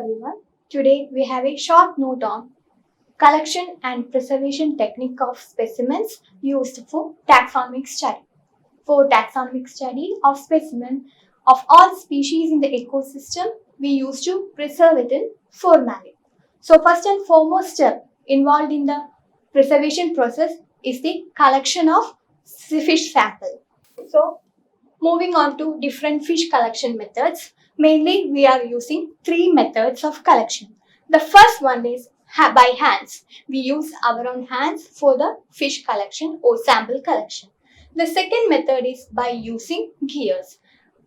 everyone. Today we have a short note on collection and preservation technique of specimens used for taxonomic study. For taxonomic study of specimen of all species in the ecosystem, we used to preserve it in formalin. So first and foremost step involved in the preservation process is the collection of fish sample. So moving on to different fish collection methods, mainly we are using three methods of collection. The first one is by hands. We use our own hands for the fish collection or sample collection. The second method is by using gears.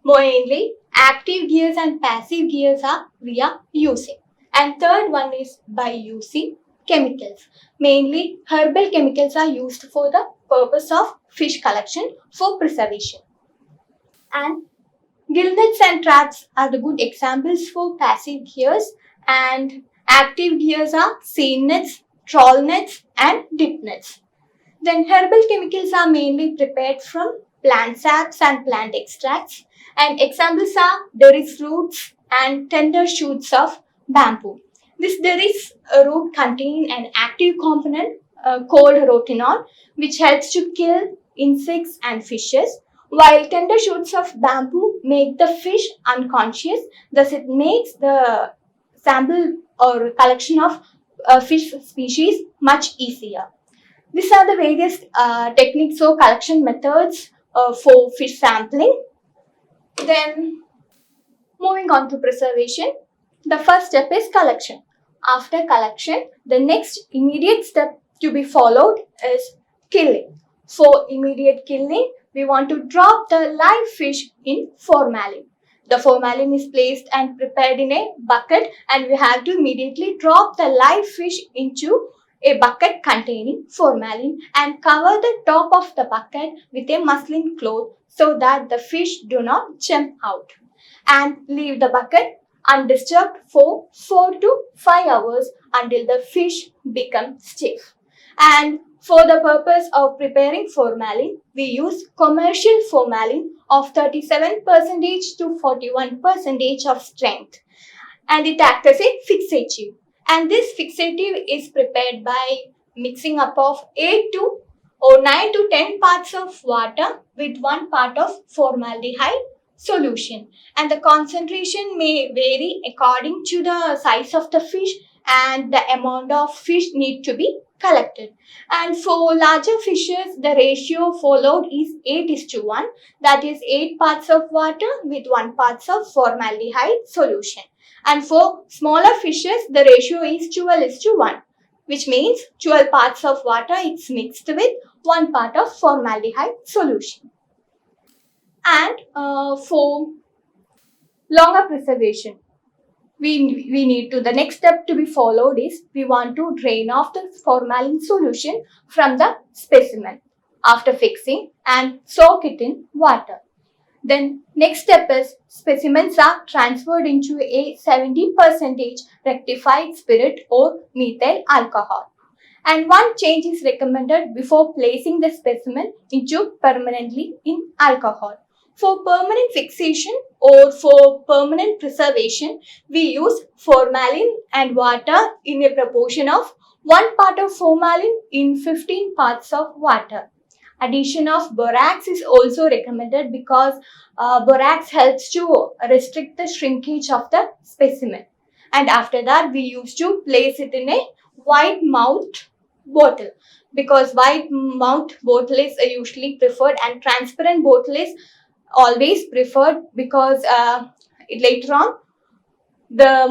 Mainly active gears and passive gears we are using. And third one is by using chemicals. Mainly herbal chemicals are used for the purpose of fish collection for preservation. And gill nets and traps are the good examples for passive gears, and active gears are seine nets, trawl nets, and dip nets. Then herbal chemicals are mainly prepared from plant saps and plant extracts, and examples are derris roots and tender shoots of bamboo. This derris root contain an active component called rotenol, which helps to kill insects and fishes, while tender shoots of bamboo make the fish unconscious. Thus it makes the sample or collection of fish species much easier. These are the various techniques or collection methods for fish sampling. Then moving on to preservation, the first step is collection. After collection, the next immediate step to be followed is killing. For immediate killing, we want to drop the live fish in formalin. The formalin is placed and prepared in a bucket, and we have to immediately drop the live fish into a bucket containing formalin and cover the top of the bucket with a muslin cloth so that the fish do not jump out, and leave the bucket undisturbed for 4 to 5 hours until the fish become stiff. And for the purpose of preparing formalin, we use commercial formalin of 37% to 41% of strength, and it acts as a fixative. And this fixative is prepared by mixing up of 8 to or 9 to 10 parts of water with 1 part of formaldehyde solution, and the concentration may vary according to the size of the fish and the amount of fish need to be collected. And for larger fishes, the ratio followed is 8:1, that is 8 parts of water with 1 part of formaldehyde solution. And for smaller fishes, the ratio is 12:1, which means 12 parts of water is mixed with 1 part of formaldehyde solution. And for longer preservation, we need to, the next step to be followed is we want to drain off the formalin solution from the specimen after fixing and soak it in water. Then next step is specimens are transferred into a 70% rectified spirit or methyl alcohol. And one change is recommended before placing the specimen into permanently in alcohol. For permanent fixation or for permanent preservation, we use formalin and water in a proportion of 1 part of formalin in 15 parts of water. Addition of borax is also recommended because borax helps to restrict the shrinkage of the specimen. And after that, we used to place it in a wide mouth bottle, because wide mouth bottle is usually preferred and transparent bottle is always preferred, because later on the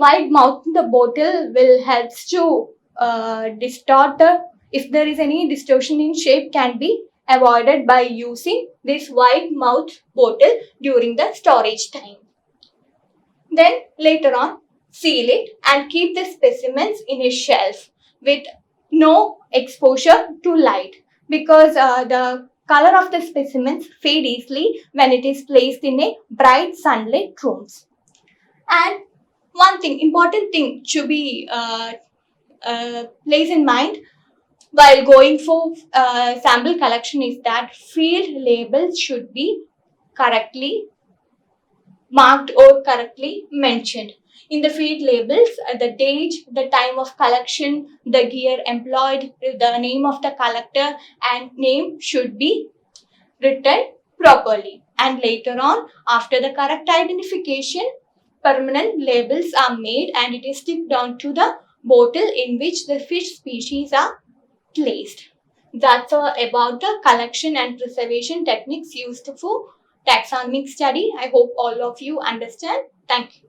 wide mouth the bottle will help to distort the, if there is any distortion in shape, can be avoided by using this wide mouth bottle during the storage time. Then later on, seal it and keep the specimens in a shelf with no exposure to light, because the color of the specimens fade easily when it is placed in a bright sunlit rooms. And one thing, important thing to be placed in mind while going for sample collection is that field labels should be correctly marked or correctly mentioned, In the feed labels, the date, the time of collection, the gear employed, the name of the collector, and name should be written properly. And later on, after the correct identification, permanent labels are made and it is sticked onto the bottle in which the fish species are placed. That's all about the collection and preservation techniques used for taxonomic study. I hope all of you understand. Thank you.